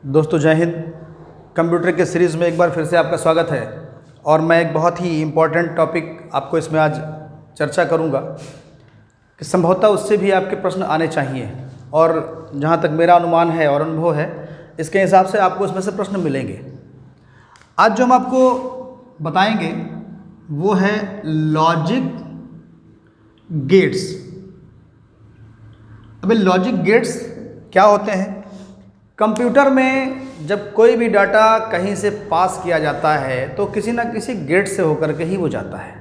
दोस्तों जय हिंद। कंप्यूटर के सीरीज़ में एक बार फिर से आपका स्वागत है और मैं एक बहुत ही इम्पॉर्टेंट टॉपिक आपको इसमें आज चर्चा करूंगा कि संभवतः उससे भी आपके प्रश्न आने चाहिए और जहां तक मेरा अनुमान है और अनुभव है इसके हिसाब से आपको उसमें से प्रश्न मिलेंगे। आज जो हम आपको बताएंगे वो है लॉजिक गेट्स। अबे लॉजिक गेट्स क्या होते हैं? कंप्यूटर में जब कोई भी डाटा कहीं से पास किया जाता है तो किसी ना किसी गेट से होकर के ही वो जाता है।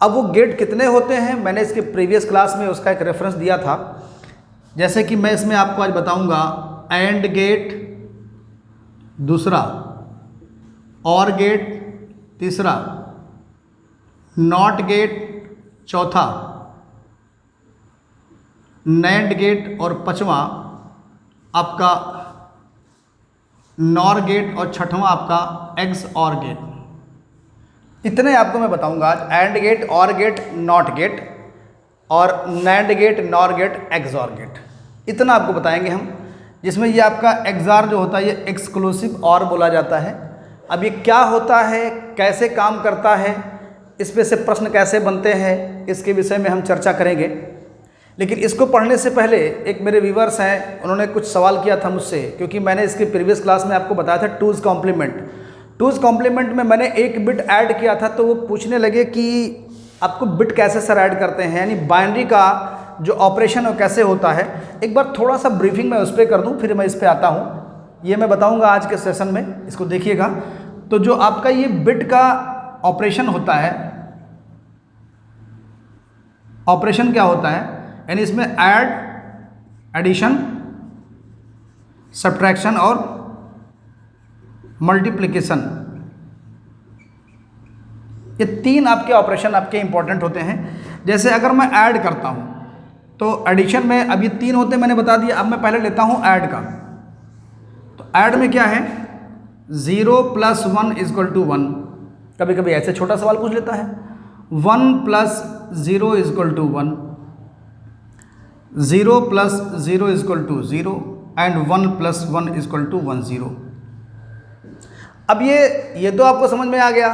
अब वो गेट कितने होते हैं मैंने इसके प्रीवियस क्लास में उसका एक रेफरेंस दिया था। जैसे कि मैं इसमें आपको आज बताऊंगा एंड गेट दूसरा, और गेट तीसरा, नॉट गेट चौथा, नैंड गेट और पांचवा आपका नॉर गेट और छठवां आपका एक्स और गेट। इतने आपको मैं बताऊंगा आज, and gate, or gate, not gate और nand gate, nor gate, X or gate. इतना आपको बताएंगे हम, जिसमें ये आपका एक्सआर जो होता है ये एक्सक्लूसिव और बोला जाता है। अब ये क्या होता है, कैसे काम करता है, इस पे से प्रश्न कैसे बनते हैं, इसके विषय में हम चर्चा करेंगे। लेकिन इसको पढ़ने से पहले एक मेरे व्यूवर्स हैं, उन्होंने कुछ सवाल किया था मुझसे, क्योंकि मैंने इसके प्रीवियस क्लास में आपको बताया था टूज़ कॉम्प्लीमेंट। टूज़ कॉम्प्लीमेंट में मैंने एक बिट ऐड किया था, तो वो पूछने लगे कि आपको बिट कैसे सर ऐड करते हैं, यानी बाइनरी का जो ऑपरेशन है कैसे होता है। एक बार थोड़ा सा ब्रीफिंग मैं उस पर कर दूँ, फिर मैं इस पर आता हूँ। ये मैं बताऊँगा आज के सेशन में, इसको देखिएगा। तो जो आपका ये बिट का ऑपरेशन होता है, ऑपरेशन क्या होता है, यानी इसमें ऐड, एडिशन, सब्ट्रैक्शन और मल्टीप्लिकेशन, ये तीन आपके ऑपरेशन आपके इंपॉर्टेंट होते हैं। जैसे अगर मैं ऐड करता हूं तो एडिशन में अब ये तीन होते हैं मैंने बता दिया। अब मैं पहले लेता हूं ऐड का। तो ऐड में क्या है, 0 + 1 = 1। कभी कभी ऐसे छोटा सवाल पूछ लेता है, 1 + 0 = 1, 0 + 0 = 0 एंड 1 + 1 = 1 0। अब ये तो आपको समझ में आ गया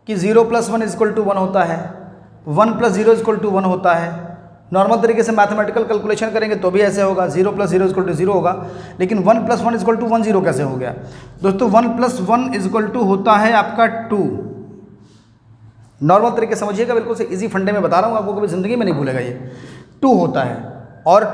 कि 0 + 1 = 1 होता है, 1 + 0 = 1 होता है। नॉर्मल तरीके से मैथमेटिकल कैलकुलेशन करेंगे तो भी ऐसे होगा, 0 + 0 = 0 होगा। लेकिन 1 + 1 = 1 0 कैसे हो गया? दोस्तों 1 + 1 = होता है आपका 2। नॉर्मल तरीके समझिएगा, बिल्कुल से इजी फंडे में बता रहा हूँ आपको, कभी ज़िंदगी में नहीं भूलेगा। ये 2 होता है और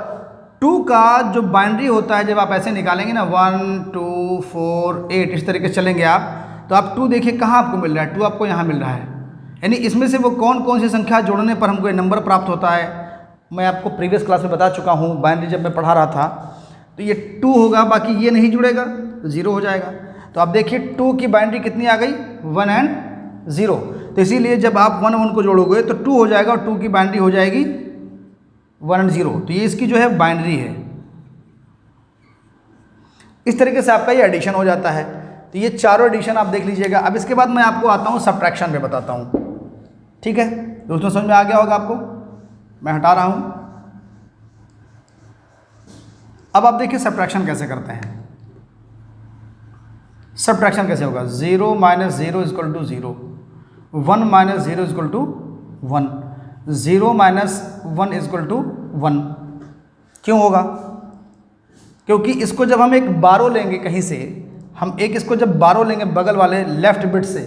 2 का जो बाइनरी होता है, जब आप ऐसे निकालेंगे ना 1 2 4 8 इस तरीके से चलेंगे आप, तो आप 2 देखिए कहाँ आपको मिल रहा है, 2 आपको यहाँ मिल रहा है। यानी इसमें से वो कौन कौन सी संख्या जोड़ने पर हमको ये नंबर प्राप्त होता है, मैं आपको प्रीवियस क्लास में बता चुका हूँ। बाइनरी जब मैं पढ़ा रहा था तो ये 2 होगा, बाकी ये नहीं जुड़ेगा तो 0 हो जाएगा। तो आप देखिए 2 की बाइनरी कितनी आ गई, 1 और 0। तो इसीलिए जब आप 1 1 को जोड़ोगे तो 2 हो जाएगा और 2 की बाइनरी हो जाएगी 1 और 0। तो ये इसकी जो है बाइनरी है। इस तरीके से आपका ये एडिशन हो जाता है। तो ये चारों एडिशन आप देख लीजिएगा। अब इसके बाद मैं आपको आता हूँ सब्ट्रैक्शन पे बताता हूँ। ठीक है दोस्तों, समझ में आ गया होगा आपको। मैं हटा रहा हूँ। अब आप देखिए सब्ट्रैक्शन कैसे करते हैं। सब्ट्रैक्शन कैसे होगा, 0 - 0 = 0, 1 - 0 = 1, 0 - 1 = 1। क्यों होगा? क्योंकि इसको जब हम एक बारो लेंगे कहीं से, हम एक इसको जब बारो लेंगे बगल वाले लेफ्ट बिट से,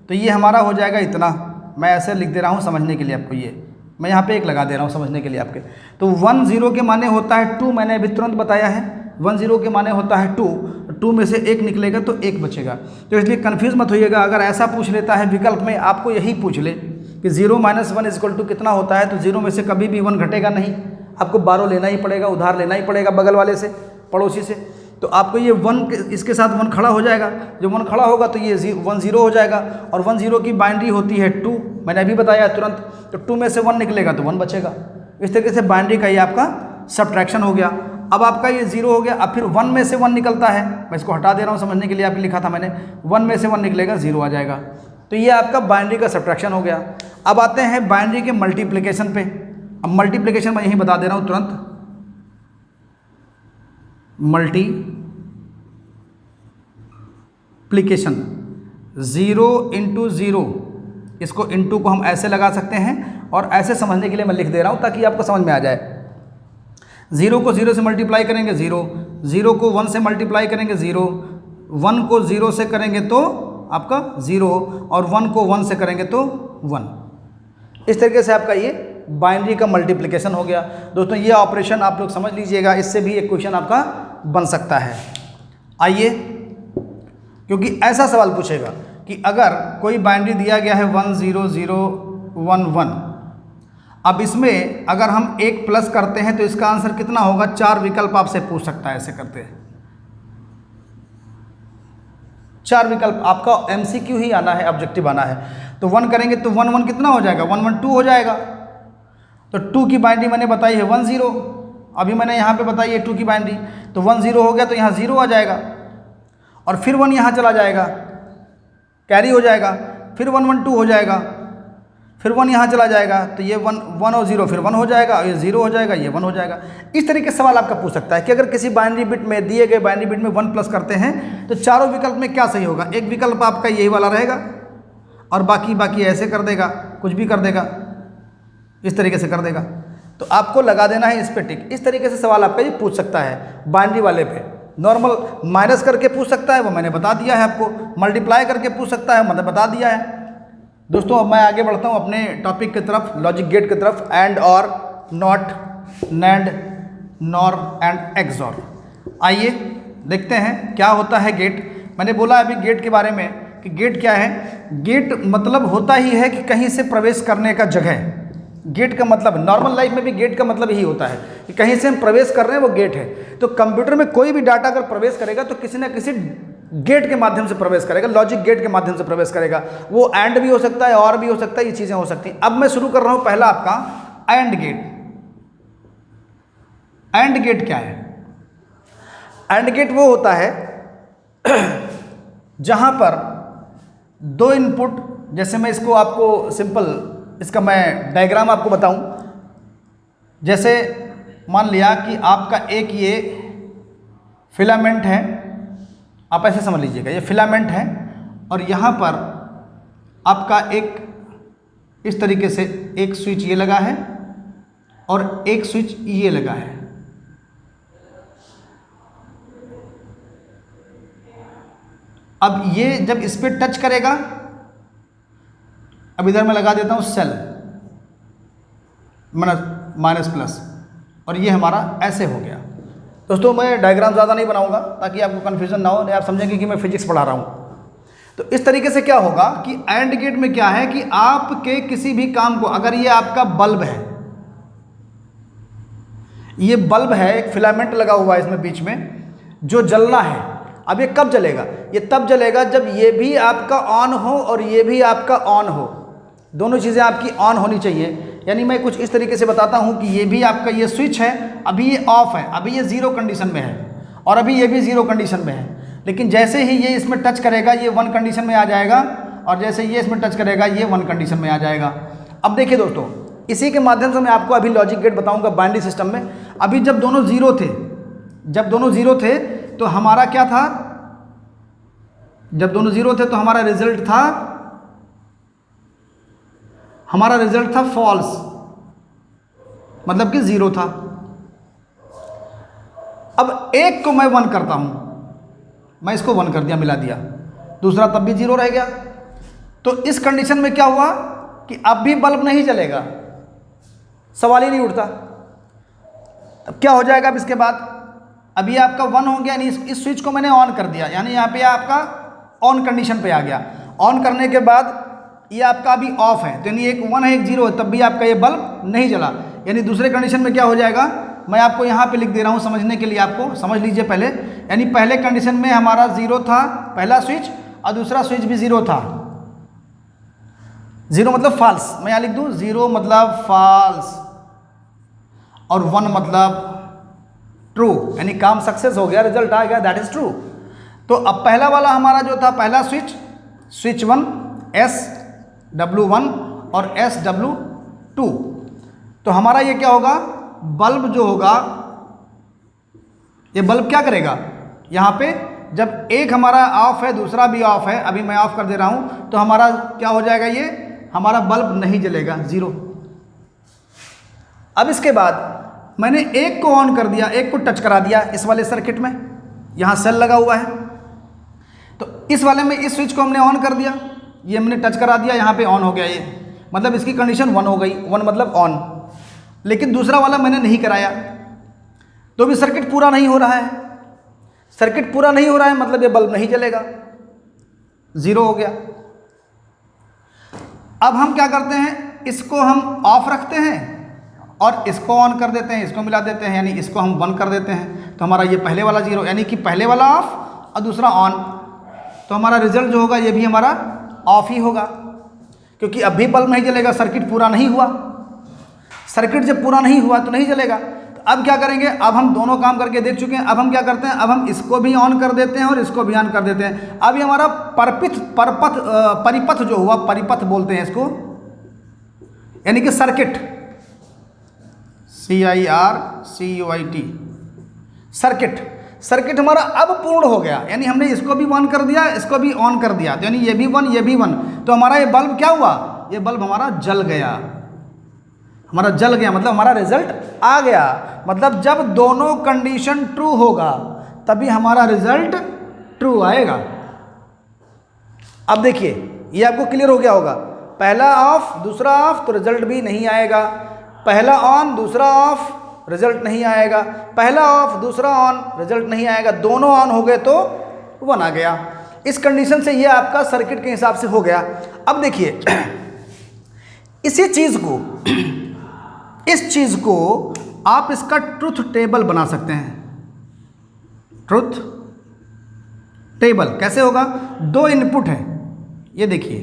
तो ये हमारा हो जाएगा इतना। मैं ऐसे लिख दे रहा हूँ समझने के लिए आपको, ये मैं यहाँ पे 1 लगा दे रहा हूँ समझने के लिए आपके। तो 1 0 के माने होता है 2, मैंने अभी तुरंत बताया है। 1 0 के माने होता है 2, 2 में से 1 निकलेगा तो 1 बचेगा। तो इसलिए कन्फ्यूज़ मत होइएगा। अगर ऐसा पूछ लेता है विकल्प में, आपको यही पूछ ले कि 0 - 1 = कितना होता है, तो 0 में से कभी भी 1 घटेगा नहीं, आपको बारो लेना ही पड़ेगा, उधार लेना ही पड़ेगा बगल वाले से, पड़ोसी से। तो आपको ये 1 इसके साथ 1 खड़ा हो जाएगा। जब 1 खड़ा होगा तो ये 1 0 हो जाएगा और 1 0 की बाइनरी होती है 2, मैंने अभी बताया तुरंत। तो 2 में से 1 निकलेगा तो 1 बचेगा। इस तरीके से बाइनरी का ये आपका सब्ट्रैक्शन हो गया। अब आपका ये 0 हो गया। अब फिर 1 में से 1 निकलता है, मैं इसको हटा दे रहा हूँ समझने के लिए, आपने लिखा था मैंने, 1 में से 1 निकलेगा 0 आ जाएगा। तो ये आपका बाइनरी का सब्ट्रैक्शन हो गया। अब आते हैं बाइनरी के मल्टीप्लिकेशन पे। अब मल्टीप्लिकेशन मैं यहीं बता दे रहा हूँ तुरंत, मल्टीप्लिकेशन, 0 इंटू 0, इसको इंटू को हम ऐसे लगा सकते हैं और ऐसे समझने के लिए मैं लिख दे रहा हूँ ताकि आपको समझ में आ जाए। 0 को 0 से मल्टीप्लाई करेंगे 0, 0 को 1 से मल्टीप्लाई करेंगे 0, 1 को 0 से करेंगे तो आपका 0 और 1 को 1 से करेंगे तो 1। इस तरीके से आपका ये बाइनरी का मल्टीप्लिकेशन हो गया। दोस्तों ये ऑपरेशन आप लोग समझ लीजिएगा, इससे भी एक क्वेश्चन आपका बन सकता है। आइए, क्योंकि ऐसा सवाल पूछेगा कि अगर कोई बाइनरी दिया गया है 1 0 0 1 1, अब इसमें अगर हम एक प्लस करते हैं तो इसका आंसर कितना होगा, 4 विकल्प आपसे पूछ सकता है। ऐसे करते हैं 4 विकल्प, आपका MCQ ही आना है, ऑब्जेक्टिव आना है। तो 1 करेंगे तो 1 1 कितना हो जाएगा, 1 1 2 हो जाएगा। तो 2 की बाइनरी मैंने बताई है 1 0, अभी मैंने यहाँ पे बताई है 2 की बाइनरी, तो 1 0 हो गया तो यहाँ 0 आ जाएगा और फिर 1 यहाँ चला जाएगा, कैरी हो जाएगा, फिर 1 1 2 हो जाएगा, फिर 1 यहाँ चला जाएगा तो ये 1 1 और 0 फिर 1 हो जाएगा, ये 0 हो जाएगा, ये 1 हो जाएगा। इस तरीके से सवाल आपका पूछ सकता है कि अगर किसी बाइनरी बिट में, दिए गए बाइनरी बिट में 1 प्लस करते हैं तो चारों विकल्प में क्या सही होगा। एक विकल्प आपका यही वाला रहेगा और बाकी ऐसे कर देगा, कुछ भी कर देगा, इस तरीके से कर देगा। तो आपको लगा देना है इस पे टिक। इस तरीके से सवाल आपका ये पूछ सकता है बाइनरी वाले पे। नॉर्मल माइनस करके पूछ सकता है, वो मैंने बता दिया है आपको। मल्टीप्लाई करके पूछ सकता है, मैंने बता दिया है। दोस्तों अब मैं आगे बढ़ता हूँ अपने टॉपिक की तरफ, लॉजिक गेट की तरफ। एंड, और, not, NAND, nor and XOR. आइए देखते हैं क्या होता है गेट। मैंने बोला अभी गेट के बारे में कि गेट क्या है। गेट मतलब होता ही है कि कहीं से प्रवेश करने का जगह। गेट का मतलब नॉर्मल लाइफ में भी गेट का मतलब यही होता है कि कहीं से हम प्रवेश कर रहे हैं, वो गेट है। तो कंप्यूटर में कोई भी डाटा अगर प्रवेश करेगा तो किसी न किसी गेट के माध्यम से प्रवेश करेगा, लॉजिक गेट के माध्यम से प्रवेश करेगा। वो एंड भी हो सकता है, और भी हो सकता है, ये चीज़ें हो सकती हैं। अब मैं शुरू कर रहा हूँ पहला आपका एंड गेट। एंड गेट क्या है? एंड गेट वो होता है जहां पर दो इनपुट, जैसे मैं इसको आपको सिंपल इसका मैं डायग्राम आपको बताऊं। जैसे मान लिया कि आपका एक ये फिलामेंट है, आप ऐसे समझ लीजिएगा, ये फिलामेंट है और यहाँ पर आपका एक इस तरीके से एक स्विच ये लगा है और एक स्विच ये लगा है। अब ये जब इस पर टच करेगा, अब इधर मैं लगा देता हूँ सेल माइनस प्लस, और ये हमारा ऐसे हो गया। दोस्तों मैं डायग्राम ज़्यादा नहीं बनाऊंगा ताकि आपको कन्फ्यूजन ना हो, नहीं आप समझेंगे कि मैं फिजिक्स पढ़ा रहा हूँ। तो इस तरीके से क्या होगा कि एंड गेट में क्या है कि आपके किसी भी काम को, अगर ये आपका बल्ब है, ये बल्ब है, एक फिलामेंट लगा हुआ है इसमें बीच में जो जलना है। अब ये कब जलेगा? ये तब जलेगा जब ये भी आपका ऑन हो और ये भी आपका ऑन हो, दोनों चीज़ें आपकी ऑन होनी चाहिए। यानी मैं कुछ इस तरीके से बताता हूँ कि ये भी आपका ये स्विच है, अभी ये ऑफ है, अभी ये ज़ीरो कंडीशन में है और अभी ये भी ज़ीरो कंडीशन में है। लेकिन जैसे ही ये इसमें टच करेगा ये 1 कंडीशन में आ जाएगा और जैसे ये इसमें टच करेगा ये 1 कंडीशन में आ जाएगा। अब देखिए दोस्तों, इसी के माध्यम से मैं आपको अभी लॉजिक गेट बताऊँगा बाइनरी सिस्टम में। अभी जब दोनों ज़ीरो थे तो हमारा क्या था? जब दोनों ज़ीरो थे तो हमारा रिजल्ट था फॉल्स, मतलब कि 0 था। अब एक को मैं 1 करता हूं, मैं इसको 1 कर दिया, मिला दिया, दूसरा तब भी 0 रह गया। तो इस कंडीशन में क्या हुआ कि अब भी बल्ब नहीं जलेगा, सवाल ही नहीं उठता। अब क्या हो जाएगा? अब इसके बाद अभी आपका 1 हो गया, यानी इस स्विच को मैंने ऑन कर दिया, यानी यहाँ पे आपका ऑन कंडीशन पे आ गया। ऑन करने के बाद ये आपका अभी ऑफ है, तो यानी एक 1 है एक 0 है, तब भी आपका ये बल्ब नहीं जला। यानी दूसरे कंडीशन में क्या हो जाएगा, मैं आपको यहाँ पे लिख दे रहा हूँ समझने के लिए, आपको समझ लीजिए पहले। यानी पहले कंडीशन में हमारा 0 था पहला स्विच और दूसरा स्विच भी 0 था। 0 मतलब फॉल्स, मैं यहाँ लिख दूँ 0 मतलब फॉल्स और 1 मतलब ट्रू, यानी काम सक्सेस हो गया, रिजल्ट आ गया, दैट इज ट्रू। तो अब पहला वाला हमारा जो था, पहला स्विच 1 SW1 और SW2, तो हमारा ये क्या होगा, बल्ब जो होगा, ये बल्ब क्या करेगा, यहाँ पे जब एक हमारा ऑफ है दूसरा भी ऑफ है, अभी मैं ऑफ कर दे रहा हूँ, तो हमारा क्या हो जाएगा, ये हमारा बल्ब नहीं जलेगा, ज़ीरो। अब इसके बाद मैंने एक को ऑन कर दिया, एक को टच करा दिया इस वाले सर्किट में, यहाँ सेल लगा हुआ है, तो इस वाले में इस स्विच को हमने ऑन कर दिया, ये हमने टच करा दिया, यहाँ पे ऑन हो गया, ये मतलब इसकी कंडीशन 1 हो गई, 1 मतलब ऑन। लेकिन दूसरा वाला मैंने नहीं कराया, तो भी सर्किट पूरा नहीं हो रहा है। सर्किट पूरा नहीं हो रहा है मतलब ये बल्ब नहीं जलेगा, ज़ीरो हो गया। अब हम क्या करते हैं, इसको हम ऑफ रखते हैं और इसको ऑन कर देते हैं, इसको मिला देते हैं, यानी इसको हम 1 कर देते हैं, तो हमारा ये पहले वाला 0, यानी कि पहले वाला ऑफ और दूसरा ऑन, तो हमारा रिजल्ट जो होगा ये भी हमारा ऑफ ही होगा, क्योंकि अब भी बल्ब नहीं जलेगा, सर्किट पूरा नहीं हुआ। सर्किट जब पूरा नहीं हुआ तो नहीं जलेगा। तो अब क्या करेंगे, अब हम दोनों काम करके देख चुके हैं, अब हम क्या करते हैं, अब हम इसको भी ऑन कर देते हैं और इसको भी ऑन कर देते हैं। अब ये हमारा परिपथ जो हुआ, परिपथ बोलते हैं इसको, यानी कि सर्किट, CIRCUIT, सर्किट हमारा अब पूर्ण हो गया, यानी हमने इसको भी ऑन कर दिया, इसको भी ऑन कर दिया, तो यानी ये भी 1 ये भी 1, तो हमारा ये बल्ब क्या हुआ, ये बल्ब हमारा जल गया, हमारा जल गया, मतलब हमारा रिजल्ट आ गया। मतलब जब दोनों कंडीशन ट्रू होगा तभी हमारा रिजल्ट ट्रू आएगा। अब देखिए ये आपको क्लियर हो गया होगा, पहला ऑफ दूसरा ऑफ तो रिजल्ट भी नहीं आएगा, पहला ऑन दूसरा ऑफ रिजल्ट नहीं आएगा, पहला ऑफ दूसरा ऑन रिजल्ट नहीं आएगा, दोनों ऑन हो गए तो 1 आ गया। इस कंडीशन से ये आपका सर्किट के हिसाब से हो गया। अब देखिए इसी चीज़ को, इस चीज़ को आप इसका ट्रुथ टेबल बना सकते हैं। ट्रुथ टेबल कैसे होगा, 2 इनपुट है, ये देखिए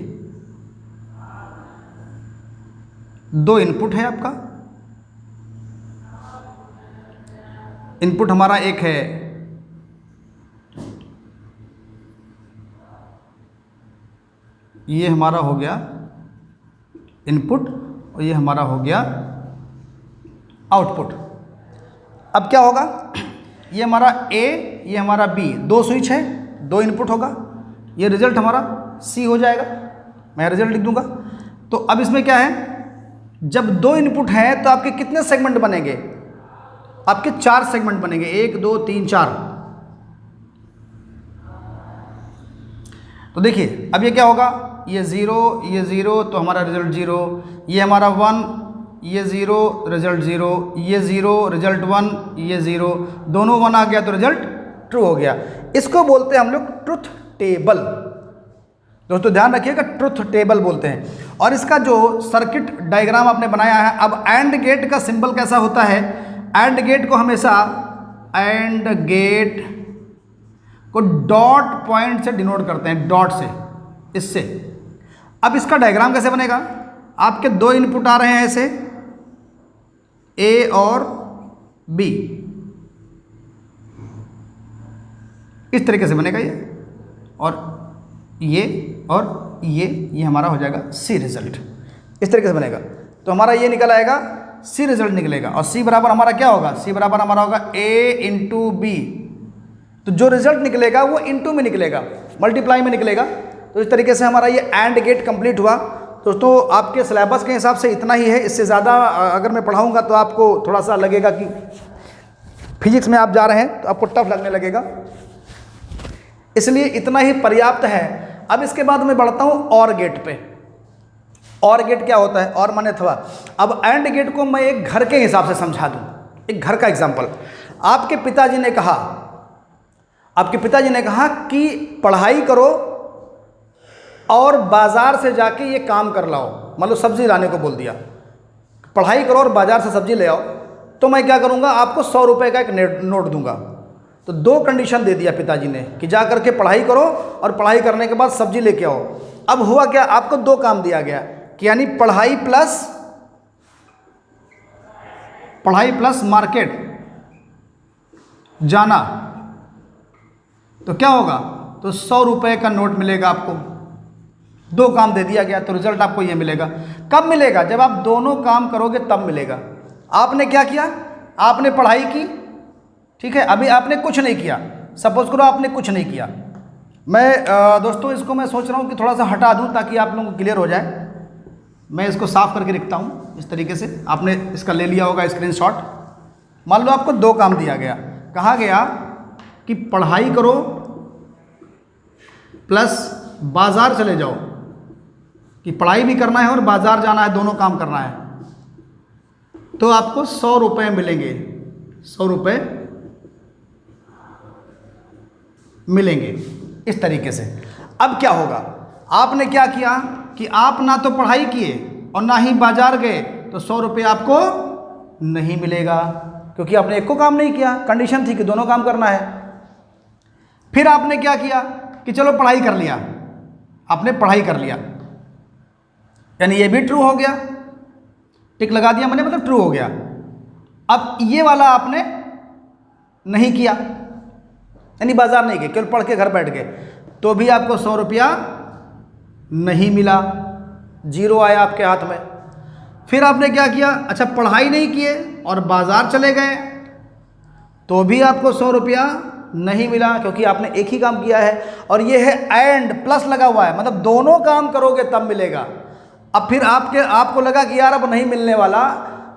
2 इनपुट है आपका, इनपुट हमारा एक है ये हमारा हो गया इनपुट और ये हमारा हो गया आउटपुट। अब क्या होगा, ये हमारा A ये हमारा B, 2 स्विच है, 2 इनपुट होगा, ये रिजल्ट हमारा C हो जाएगा, मैं रिजल्ट लिख दूंगा। तो अब इसमें क्या है, जब 2 इनपुट हैं तो आपके कितने सेगमेंट बनेंगे, आपके 4 सेगमेंट बनेंगे, 1 2 3 4। तो देखिए अब ये क्या होगा, ये 0 ये 0 तो हमारा रिजल्ट 0, ये हमारा 1 ये 0 रिजल्ट 0, ये 0 रिजल्ट 1, ये 0, दोनों 1 आ गया तो रिजल्ट ट्रू हो गया। इसको बोलते हैं हम लोग ट्रुथ टेबल। दोस्तों ध्यान रखिएगा, ट्रुथ टेबल बोलते हैं। और इसका जो सर्किट डायग्राम आपने बनाया है, अब एंड गेट का सिंबल कैसा होता है, एंड गेट को हमेशा, एंड गेट को डॉट पॉइंट से डिनोट करते हैं, डॉट से, इससे। अब इसका डायग्राम कैसे बनेगा, आपके 2 इनपुट आ रहे हैं ऐसे, A और B, इस तरीके से बनेगा ये, और ये हमारा हो जाएगा C रिजल्ट, इस तरीके से बनेगा। तो हमारा ये निकल आएगा C रिजल्ट निकलेगा, और C बराबर हमारा क्या होगा, C बराबर हमारा होगा A इंटू B। तो जो रिजल्ट निकलेगा वो इंटू में निकलेगा, मल्टीप्लाई में निकलेगा। तो इस तरीके से हमारा ये एंड गेट कंप्लीट हुआ। दोस्तों आपके सिलेबस के हिसाब से इतना ही है, इससे ज़्यादा अगर मैं पढ़ाऊँगा तो आपको थोड़ा सा लगेगा कि फिजिक्स में आप जा रहे हैं, तो आपको टफ लगने लगेगा, इसलिए इतना ही पर्याप्त है। अब इसके बाद मैं बढ़ता हूँ और गेट पे। और गेट क्या होता है, और माने अथवा। अब एंड गेट को मैं एक घर के हिसाब से समझा दूँ, एक घर का एग्जाम्पल। आपके पिताजी ने कहा कि पढ़ाई करो और बाज़ार से जाके ये काम कर लाओ, मतलब सब्ज़ी लाने को बोल दिया, पढ़ाई करो और बाज़ार से सब्ज़ी ले आओ। तो मैं क्या करूँगा, आपको 100 रुपये का एक नोट दूंगा। तो 2 कंडीशन दे दिया पिताजी ने कि जा करके पढ़ाई करो और पढ़ाई करने के बाद सब्ज़ी लेके आओ। अब हुआ क्या, आपको 2 काम दिया गया कि यानी पढ़ाई प्लस मार्केट जाना। तो क्या होगा, तो 100 रुपये का नोट मिलेगा आपको। 2 काम दे दिया गया, तो रिजल्ट आपको ये मिलेगा। कब मिलेगा, जब आप दोनों काम करोगे तब मिलेगा। आपने क्या किया, आपने पढ़ाई की, ठीक है, अभी आपने कुछ नहीं किया, सपोज करो आपने कुछ नहीं किया। मैं दोस्तों इसको मैं सोच रहा हूँ कि थोड़ा सा हटा दूँ ताकि आप लोगों को क्लियर हो जाए। मैं इसको साफ़ करके लिखता हूँ इस तरीके से। आपने इसका ले लिया होगा स्क्रीनशॉट। मान लो आपको 2 काम दिया गया, कहा गया कि पढ़ाई करो प्लस बाज़ार चले जाओ, कि पढ़ाई भी करना है और बाज़ार जाना है, दोनों काम करना है। तो आपको 100 रुपये मिलेंगे, 100 रुपये मिलेंगे इस तरीके से। अब क्या होगा, आपने क्या किया कि आप ना तो पढ़ाई किए और ना ही बाजार गए, तो 100 रुपये आपको नहीं मिलेगा, क्योंकि आपने एक को काम नहीं किया। कंडीशन थी कि दोनों काम करना है। फिर आपने क्या किया कि चलो पढ़ाई कर लिया, आपने पढ़ाई कर लिया, यानी ये भी ट्रू हो गया, टिक लगा दिया मैंने, मतलब ट्रू हो गया। अब ये वाला आपने नहीं किया, यानी बाजार नहीं गए, केवल पढ़ के घर बैठ गए, तो भी आपको 100 रुपया नहीं मिला, 0 आया आपके हाथ में। फिर आपने क्या किया, अच्छा पढ़ाई नहीं किए और बाजार चले गए, तो भी आपको 100 रुपया नहीं मिला, क्योंकि आपने एक ही काम किया है। और ये है एंड प्लस लगा हुआ है, मतलब दोनों काम करोगे तब मिलेगा। अब फिर आपको लगा कि यार अब नहीं मिलने वाला,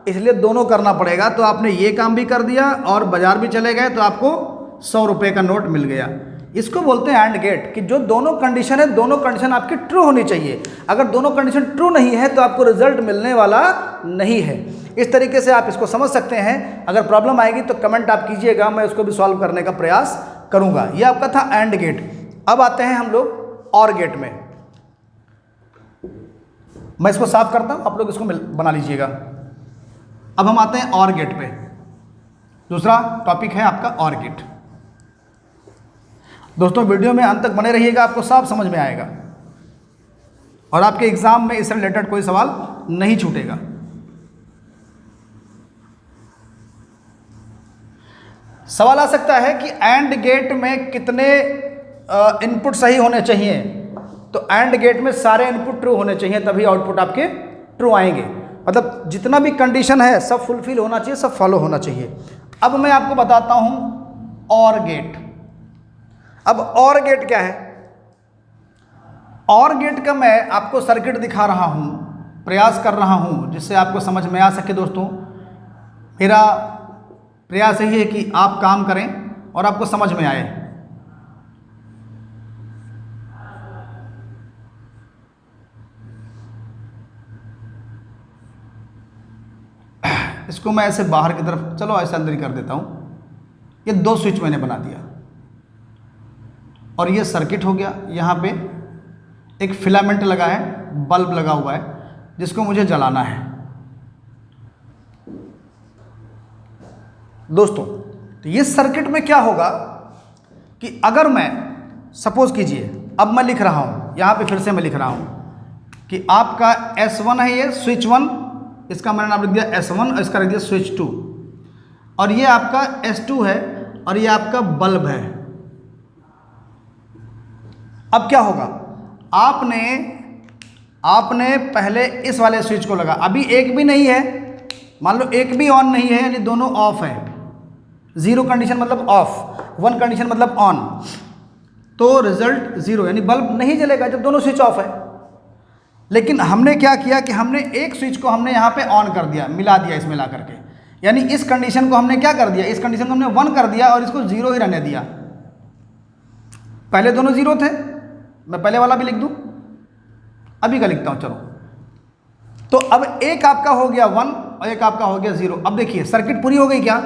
इसलिए दोनों करना पड़ेगा, तो आपने ये काम भी कर दिया और बाजार भी चले गए, तो आपको 100 रुपये का नोट मिल गया। इसको बोलते हैं एंड गेट, कि जो दोनों कंडीशन है, दोनों कंडीशन आपकी ट्रू होनी चाहिए। अगर दोनों कंडीशन ट्रू नहीं है तो आपको रिजल्ट मिलने वाला नहीं है। इस तरीके से आप इसको समझ सकते हैं। अगर प्रॉब्लम आएगी तो कमेंट आप कीजिएगा, मैं उसको भी सॉल्व करने का प्रयास करूंगा। ये आपका था एंड गेट। अब आते हैं हम लोग और गेट में। मैं इसको साफ करता हूं, आप लोग इसको बना लीजिएगा। अब हम आते हैं और गेट पे। दूसरा टॉपिक है आपका और गेट। दोस्तों वीडियो में अंत तक बने रहिएगा, आपको साफ समझ में आएगा और आपके एग्जाम में इससे रिलेटेड कोई सवाल नहीं छूटेगा। सवाल आ सकता है कि एंड गेट में कितने इनपुट सही होने चाहिए, तो एंड गेट में सारे इनपुट ट्रू होने चाहिए, तभी आउटपुट आपके ट्रू आएंगे। मतलब जितना भी कंडीशन है सब फुलफिल होना चाहिए, सब फॉलो होना चाहिए। अब मैं आपको बताता हूं और गेट। अब और गेट क्या है, और गेट का मैं आपको सर्किट दिखा रहा हूं, प्रयास कर रहा हूं जिससे आपको समझ में आ सके। दोस्तों मेरा प्रयास यही है कि आप काम करें और आपको समझ में आए। इसको मैं ऐसे बाहर की तरफ, चलो ऐसे अंदर ही कर देता हूं। ये 2 स्विच मैंने बना दिया और ये सर्किट हो गया। यहाँ पे एक फिलामेंट लगा है, बल्ब लगा हुआ है जिसको मुझे जलाना है। दोस्तों तो ये सर्किट में क्या होगा कि अगर मैं सपोज कीजिए, अब मैं लिख रहा हूँ यहाँ पे, फिर से मैं लिख रहा हूँ कि आपका S1 है, ये स्विच 1, इसका मैंने नाम लिख दिया S1 और इसका लिख दिया स्विच 2, और ये आपका S2 है और ये आपका बल्ब है। अब क्या होगा, आपने पहले इस वाले स्विच को लगा, अभी एक भी नहीं है, मान लो एक भी ऑन नहीं है, यानी दोनों ऑफ है। 0 कंडीशन मतलब ऑफ, 1 कंडीशन मतलब ऑन, तो रिजल्ट 0, यानी बल्ब नहीं जलेगा जब दोनों स्विच ऑफ है। लेकिन हमने क्या किया कि हमने एक स्विच को हमने यहाँ पे ऑन कर दिया, मिला दिया इसमें ला करके, यानी इस कंडीशन को हमने क्या कर दिया, इस कंडीशन को हमने 1 कर दिया और इसको 0 ही रहने दिया। पहले दोनों 0 थे, मैं पहले वाला भी लिख दूं, अभी का लिखता हूं, चलो। तो अब एक आपका हो गया 1 और एक आपका हो गया 0। अब देखिए सर्किट पूरी हो गई क्या,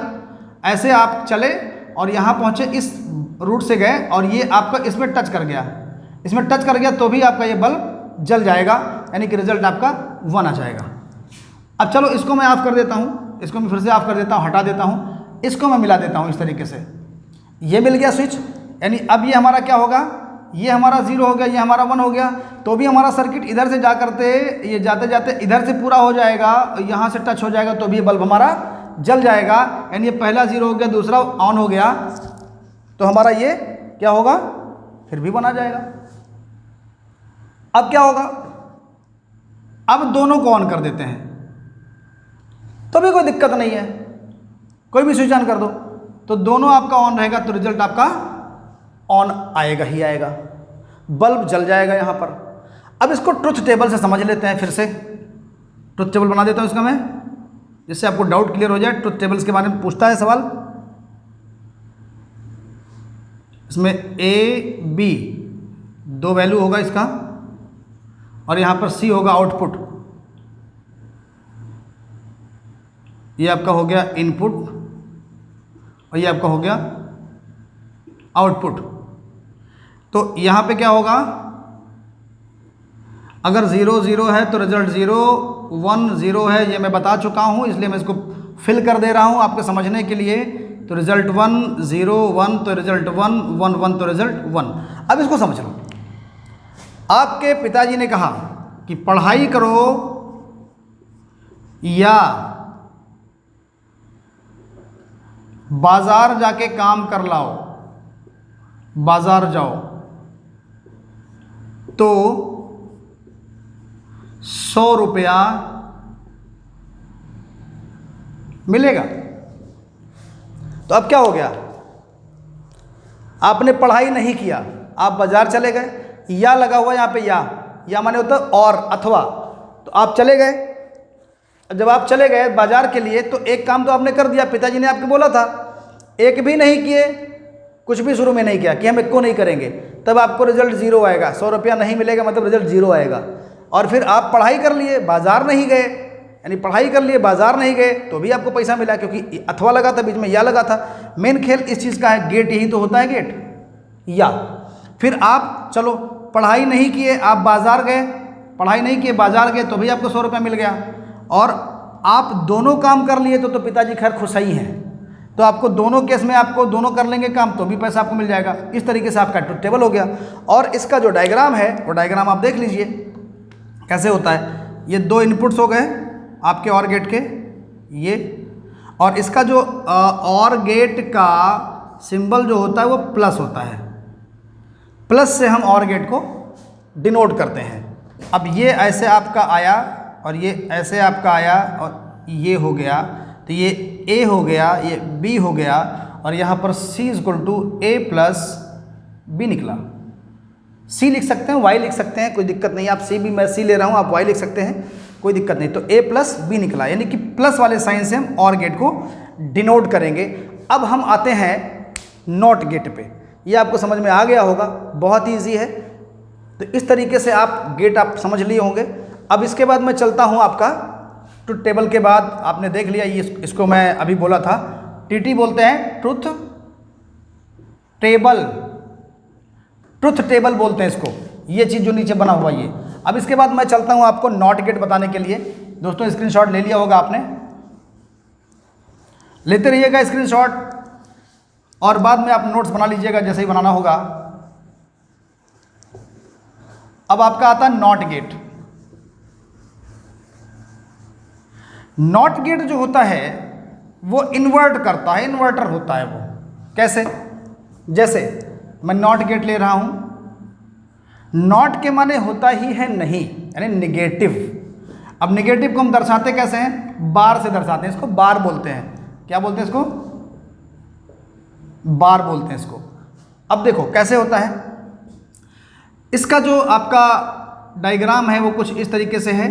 ऐसे आप चले और यहाँ पहुँचे, इस रूट से गए और ये आपका इसमें टच कर गया, इसमें टच कर गया, तो भी आपका ये बल्ब जल जाएगा, यानी कि रिजल्ट आपका 1 आ जाएगा। अब चलो इसको मैं ऑफ कर देता हूँ, इसको मैं फिर से ऑफ कर देता हूँ, हटा देता हूँ, इसको मैं मिला देता हूँ इस तरीके से। ये मिल गया स्विच, यानी अब ये हमारा क्या होगा, ये हमारा 0 हो गया, ये हमारा 1 हो गया, तो भी हमारा सर्किट इधर से जा करते, ये जाते जाते इधर से पूरा हो जाएगा, यहाँ से टच हो जाएगा, तो भी बल्ब हमारा जल जाएगा। यानी ये पहला 0 हो गया, दूसरा ऑन हो गया, तो हमारा ये क्या होगा, फिर भी 1 आ जाएगा। अब क्या होगा, अब दोनों को ऑन कर देते हैं, तो भी कोई दिक्कत नहीं है, कोई भी स्विच ऑन कर दो तो दोनों आपका ऑन रहेगा, तो रिजल्ट आपका ऑन आएगा ही आएगा, बल्ब जल जाएगा यहाँ पर। अब इसको ट्रुथ टेबल से समझ लेते हैं, फिर से ट्रुथ टेबल बना देता हूँ इसका मैं, जिससे आपको डाउट क्लियर हो जाए। ट्रुथ टेबल्स के बारे में पूछता है सवाल, इसमें ए बी 2 वैल्यू होगा इसका, और यहाँ पर सी होगा आउटपुट। ये आपका हो गया इनपुट और ये आपका हो गया आउटपुट। तो यहाँ पे क्या होगा, अगर 0 0 है तो रिजल्ट 0, 1 0 है, ये मैं बता चुका हूँ, इसलिए मैं इसको फिल कर दे रहा हूँ आपके समझने के लिए। तो रिजल्ट 1 0 1 तो रिजल्ट 1 1 1 तो रिजल्ट 1। अब इसको समझ लो, आपके पिताजी ने कहा कि पढ़ाई करो या बाजार जाके काम कर लाओ, बाजार जाओ तो 100 रुपया मिलेगा। तो अब क्या हो गया, आपने पढ़ाई नहीं किया, आप बाजार चले गए, या लगा हुआ यहाँ पे, या माने होता है और अथवा, तो आप चले गए। जब आप चले गए बाजार के लिए तो एक काम तो आपने कर दिया, पिताजी ने आपको बोला था, एक भी नहीं किए, कुछ भी शुरू में नहीं किया कि हम एक को नहीं करेंगे, तब आपको रिजल्ट 0 आएगा। 100 रुपया नहीं मिलेगा मतलब रिजल्ट 0 आएगा। और फिर आप पढ़ाई कर लिए, बाजार नहीं गए, यानी पढ़ाई कर लिए बाजार नहीं गए तो भी आपको पैसा मिला, क्योंकि अथवा लगा था, बीच में या लगा था। मेन खेल इस चीज़ का है, गेट यही तो होता है, गेट या। फिर आप चलो पढ़ाई नहीं किए, आप बाजार गए, पढ़ाई नहीं किए बाजार गए तो भी आपको 100 रुपया मिल गया। और आप दोनों काम कर लिए तो पिताजी खैर खुश ही हैं, तो आपको दोनों केस में आपको दोनों कर लेंगे काम तो भी पैसा आपको मिल जाएगा। इस तरीके से आपका ट्रुथ टेबल हो गया। और इसका जो डायग्राम है वो डायग्राम आप देख लीजिए कैसे होता है। ये 2 इनपुट्स हो गए आपके और गेट के, ये, और इसका जो और गेट का सिंबल जो होता है वो प्लस होता है, प्लस से हम और गेट को डिनोट करते हैं। अब ये ऐसे आपका आया और ये ऐसे आपका आया और ये हो गया, तो ये A हो गया, ये B हो गया, और यहाँ पर C = A + B निकला। C लिख सकते हैं, Y लिख सकते हैं, कोई दिक्कत नहीं। आप C भी, मैं C ले रहा हूँ, आप Y लिख सकते हैं, कोई दिक्कत नहीं। तो A + B निकला, यानी कि प्लस वाले साइन से हम और गेट को डिनोट करेंगे। अब हम आते हैं नॉट गेट पे। ये आपको समझ में आ गया होगा, बहुत ईजी है। तो इस तरीके से आप गेट आप समझ लिए होंगे। अब इसके बाद मैं चलता हूँ आपका ट्रुथ टेबल के बाद, आपने देख लिया, ये इसको मैं अभी बोला था, TT बोलते हैं, ट्रुथ टेबल, ट्रुथ टेबल बोलते हैं इसको, ये चीज़ जो नीचे बना हुआ ये। अब इसके बाद मैं चलता हूँ आपको नॉट गेट बताने के लिए। दोस्तों स्क्रीनशॉट ले लिया होगा आपने, लेते रहिएगा स्क्रीनशॉट, और बाद में आप नोट्स बना लीजिएगा जैसे ही बनाना होगा। अब आपका आता है नॉट गेट। नॉट गेट जो होता है वो इन्वर्ट करता है, इन्वर्टर होता है वो। कैसे? जैसे मैं नॉट गेट ले रहा हूं, नॉट के माने होता ही है नहीं, यानी निगेटिव। अब निगेटिव को हम दर्शाते कैसे हैं? बार से दर्शाते हैं, इसको बार बोलते हैं। क्या बोलते हैं इसको? बार बोलते हैं इसको। अब देखो कैसे होता है, इसका जो आपका डायग्राम है वो कुछ इस तरीके से है,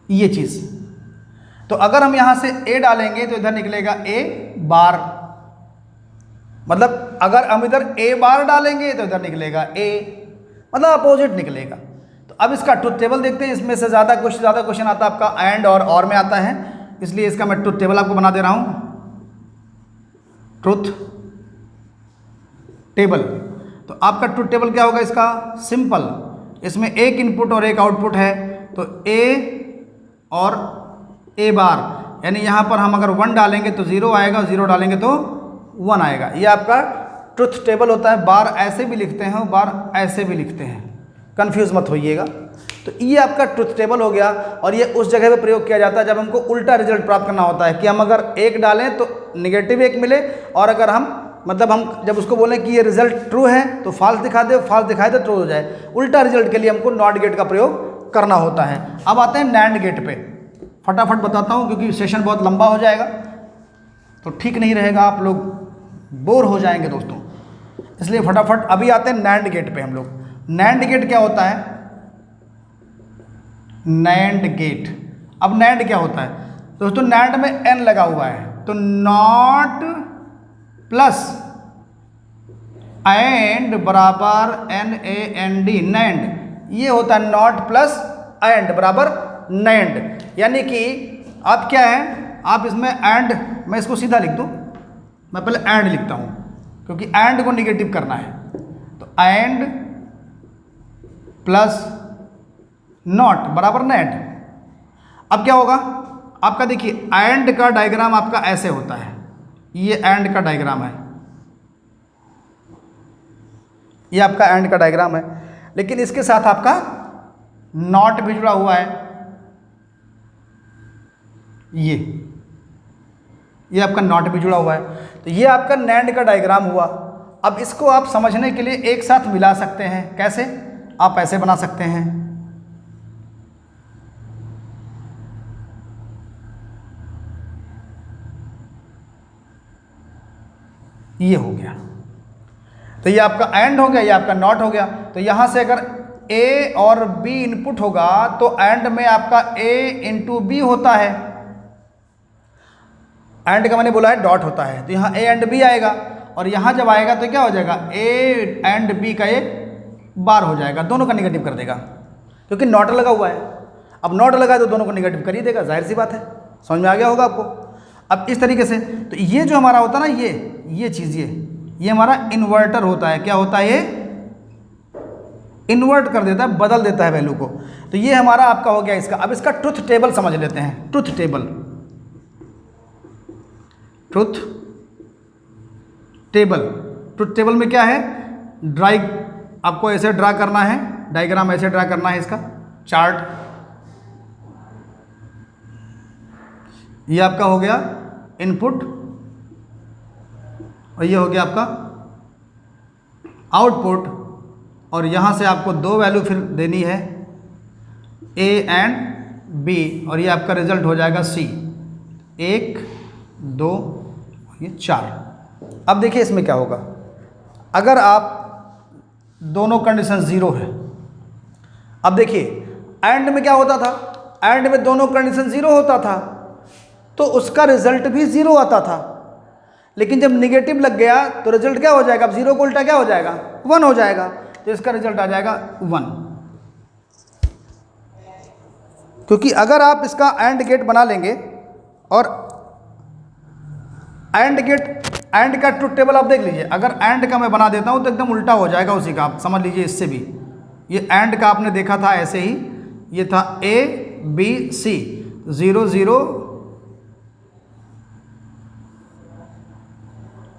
ये चीज। तो अगर हम यहां से A डालेंगे तो इधर निकलेगा A बार, मतलब अगर हम इधर A बार डालेंगे तो इधर निकलेगा A, मतलब अपोजिट निकलेगा। तो अब इसका ट्रुथ टेबल देखते हैं। इसमें से ज़्यादा क्वेश्चन आता है आपका एंड और में आता है, इसलिए इसका मैं ट्रुथ टेबल आपको बना दे रहा हूं। ट्रुथ टेबल, तो आपका ट्रुथ टेबल क्या होगा इसका? सिंपल, इसमें एक इनपुट और एक आउटपुट है, तो A और A बार, यानी यहाँ पर हम अगर 1 डालेंगे तो 0 आएगा, 0 डालेंगे तो 1 आएगा। ये आपका ट्रुथ टेबल होता है। बार ऐसे भी लिखते हैं और बार ऐसे भी लिखते हैं, कंफ्यूज मत होइएगा। तो ये आपका ट्रुथ टेबल हो गया, और ये उस जगह पे प्रयोग किया जाता है जब हमको उल्टा रिजल्ट प्राप्त करना होता है, कि हम अगर 1 डालें तो नेगेटिव 1 मिले, और अगर हम हम जब उसको बोलें कि ये रिजल्ट ट्रू है तो फॉल्स दिखा दे, फॉल्स दिखाए तो ट्रू हो जाए। उल्टा रिजल्ट के लिए हमको नॉट गेट का प्रयोग करना होता है। अब आते हैं नैंड गेट पे। फटाफट बताता हूँ क्योंकि सेशन बहुत लंबा हो जाएगा, तो ठीक नहीं रहेगा, आप लोग बोर हो जाएंगे दोस्तों। इसलिए फटाफट अभी आते हैं नैंड गेट पे हम लोग। नैंड गेट क्या होता है? NAND gate. अब नैंड क्या होता है दोस्तों? नैंड में एन लगा हुआ है, तो नॉट प्लस एंड बराबर NAND, नैंड। ये होता है नॉट प्लस एंड बराबर नैंड। यानी कि आप क्या है, आप इसमें एंड, मैं इसको सीधा लिख दूं, मैं पहले एंड लिखता हूं क्योंकि एंड को निगेटिव करना है। तो एंड प्लस नॉट बराबर नैंड। अब क्या होगा आपका? देखिए एंड का डायग्राम आपका ऐसे होता है, ये एंड का डायग्राम है, ये आपका एंड का डायग्राम है, लेकिन इसके साथ आपका नॉट भी जुड़ा हुआ है। ये आपका नॉट भी जुड़ा हुआ है, तो ये आपका नैंड का डायग्राम हुआ। अब इसको आप समझने के लिए एक साथ मिला सकते हैं। कैसे? आप ऐसे बना सकते हैं, ये हो गया, तो ये आपका एंड हो गया, ये आपका नॉट हो गया। तो यहां से अगर A और B इनपुट होगा तो एंड में आपका A इंटू बी होता है। एंड का मैंने बोला है डॉट होता है, तो यहाँ A एंड B आएगा, और यहाँ जब आएगा तो क्या हो जाएगा? A एंड B का ये बार हो जाएगा, दोनों का निगेटिव कर देगा क्योंकि नॉट लगा हुआ है। अब नॉट लगा है तो दोनों को निगेटिव कर ही देगा, जाहिर सी बात है। समझ में आ गया होगा आपको? अब इस तरीके से तो ये जो हमारा होता है ना, ये चीज़ ये हमारा इन्वर्टर होता है। क्या होता है? ये इन्वर्ट कर देता है, बदल देता है वैल्यू को। तो ये हमारा आपका हो गया इसका। अब इसका ट्रुथ टेबल समझ लेते हैं। ट्रुथ टेबल, ट्रुथ टेबल में क्या है? आपको ऐसे ड्रा करना है, डायग्राम ऐसे ड्रा करना है इसका, चार्ट। ये आपका हो गया इनपुट और ये हो गया आपका आउटपुट, और यहाँ से आपको दो वैल्यू फिर देनी है A एंड B, और ये आपका रिजल्ट हो जाएगा C। 1 2 ये 4। अब देखिए इसमें क्या होगा, अगर आप दोनों कंडीशन ज़ीरो है। अब देखिए एंड में क्या होता था? एंड में दोनों कंडीशन ज़ीरो होता था तो उसका रिजल्ट भी ज़ीरो आता था, लेकिन जब निगेटिव लग गया तो रिजल्ट क्या हो जाएगा? अब ज़ीरो को उल्टा क्या हो जाएगा? 1 हो जाएगा, तो इसका रिजल्ट आ जाएगा 1। क्योंकि अगर आप इसका एंड गेट बना लेंगे, और एंड का ट्रुथ टेबल आप देख लीजिए, अगर एंड का मैं बना देता हूं तो एकदम उल्टा हो जाएगा उसी का। आप समझ लीजिए इससे भी, ये एंड का आपने देखा था ऐसे ही, ये था A B C 0 0,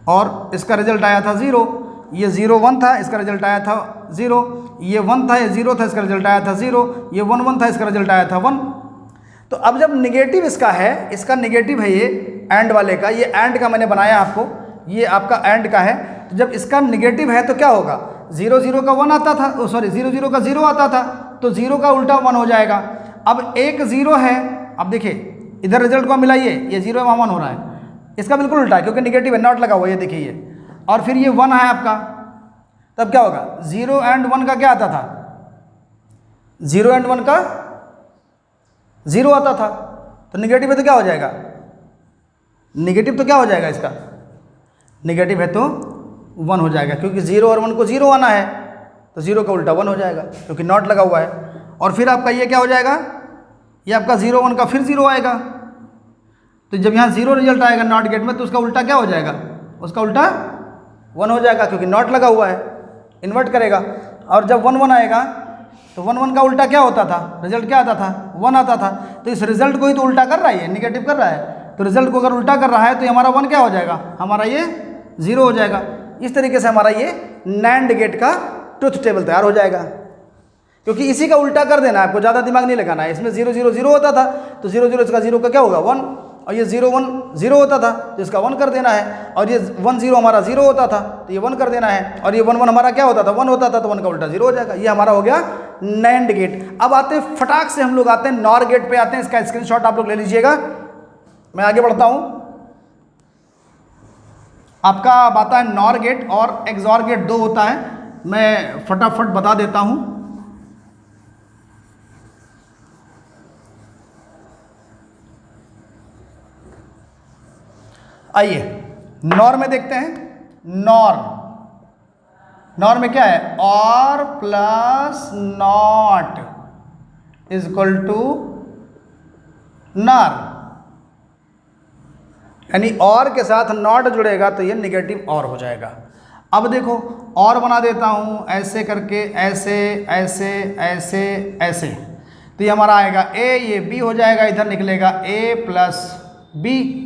और इसका रिजल्ट आया था 0। ये 0 1 था, इसका रिजल्ट आया था 0। ये 1 था, ये 0 था, इसका रिजल्ट आया था 0। ये 1 1 था, इसका रिजल्ट आया था 1। तो अब जब निगेटिव इसका है, इसका निगेटिव है ये एंड वाले का, ये एंड का मैंने बनाया आपको, ये आपका एंड का है। तो जब इसका निगेटिव है तो क्या होगा? 0 0 का 1 आता था, सॉरी 0 0 का 0 आता था, तो 0 का उल्टा 1 हो जाएगा। अब एक 0 है, अब देखिए इधर रिजल्ट को मिलाइए, ये 0 वहाँ 1 हो रहा है, इसका बिल्कुल उल्टा है क्योंकि निगेटिव है, नॉट लगा हुआ है, ये देखिए ये, और फिर ये 1 है आपका। तब क्या होगा? 0 एंड 1 का क्या आता था? 0 एंड 1 का 0 आता था, तो निगेटिव है तो क्या हो जाएगा? निगेटिव तो क्या हो जाएगा इसका? निगेटिव है तो 1 हो जाएगा, क्योंकि 0 और 1 को 0 आना है, तो 0 का उल्टा 1 हो जाएगा क्योंकि नॉट लगा हुआ है। और फिर आपका ये क्या हो जाएगा? ये आपका 0 1 का फिर 0 आएगा। तो जब यहाँ 0 रिजल्ट आएगा नॉट गेट में, तो उसका उल्टा क्या हो जाएगा? उसका उल्टा 1 हो जाएगा क्योंकि नॉट लगा हुआ है, इन्वर्ट करेगा। और जब 1 1 आएगा तो 1 1 का उल्टा क्या होता था? रिजल्ट क्या आता था? 1 आता था। तो इस रिजल्ट को ही तो उल्टा कर रहा है, निगेटिव कर रहा है, तो रिजल्ट को अगर उल्टा कर रहा है तो हमारा 1 क्या हो जाएगा? हमारा ये 0 हो जाएगा। इस तरीके से हमारा ये नैंड गेट का ट्रुथ टेबल तैयार हो जाएगा, क्योंकि इसी का उल्टा कर देना है, आपको ज़्यादा दिमाग नहीं लगाना है। इसमें 0 0 0 होता था, तो 0 0 इसका 0 का क्या होगा? 1, और ये 0 1 0 होता था तो इसका 1 कर देना है, और ये 1 0 हमारा 0 होता था तो ये 1 कर देना है, और ये 1 1 हमारा क्या होता था? 1 होता था, तो 1 का उल्टा 0 हो जाएगा। ये हमारा हो गया नैंड गेट। अब आते हैं फटाक से हम लोग आते हैं नॉर गेट पे आते हैं। इसका स्क्रीनशॉट आप लोग ले लीजिएगा, मैं आगे बढ़ता हूं। आपका अब आता है नॉर गेट और एक्सॉर गेट, दो होता है। मैं फटाफट बता देता हूं। आइए नॉर में देखते हैं। नॉर में क्या है, or plus not is equal to nor, यानी और के साथ नॉट जुड़ेगा तो ये निगेटिव और हो जाएगा। अब देखो और बना देता हूँ ऐसे करके, ऐसे ऐसे ऐसे ऐसे, तो ये हमारा आएगा ए, ये बी हो जाएगा, इधर निकलेगा ए प्लस बी।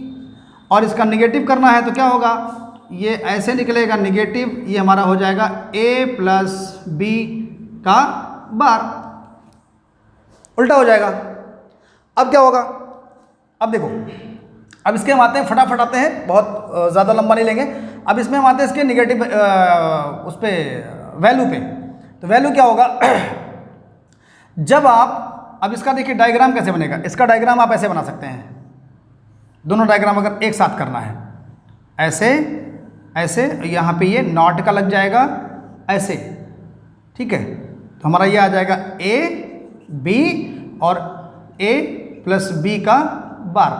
और इसका निगेटिव करना है तो क्या होगा, ये ऐसे निकलेगा निगेटिव, ये हमारा हो जाएगा ए प्लस बी का बार, उल्टा हो जाएगा। अब क्या होगा, अब देखो, अब इसके हम आते हैं, फटाफट आते हैं, बहुत ज़्यादा लंबा नहीं लेंगे। अब इसमें हम आते हैं इसके निगेटिव उस पे वैल्यू पे। तो वैल्यू क्या होगा जब आप, अब इसका देखिए डायग्राम कैसे बनेगा। इसका डायग्राम आप ऐसे बना सकते हैं, दोनों डायग्राम अगर एक साथ करना है, ऐसे ऐसे, यहाँ पे ये नॉट का लग जाएगा ऐसे, ठीक है। तो हमारा ये आ जाएगा ए बी और ए प्लस बी का बार।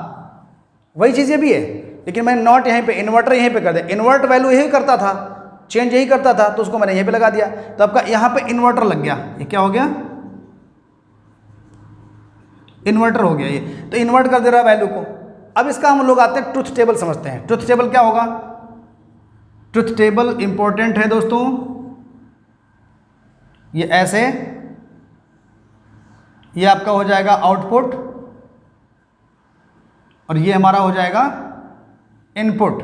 वही चीज़ ये भी है, लेकिन मैंने नॉट यहीं पे, इन्वर्टर यहीं पे कर दिया। इन्वर्ट वैल्यू यही करता था, चेंज यही करता था, तो उसको मैंने यहीं पे लगा दिया, तो आपका यहाँ पे इन्वर्टर लग गया। ये क्या हो गया, इन्वर्टर हो गया ये, तो इन्वर्ट कर दे रहा है वैल्यू को। अब इसका हम लोग आते हैं ट्रुथ टेबल समझते हैं। ट्रुथ टेबल क्या होगा, ट्रुथ टेबल इंपॉर्टेंट है दोस्तों। ये ऐसे, ये आपका हो जाएगा आउटपुट और ये हमारा हो जाएगा इनपुट।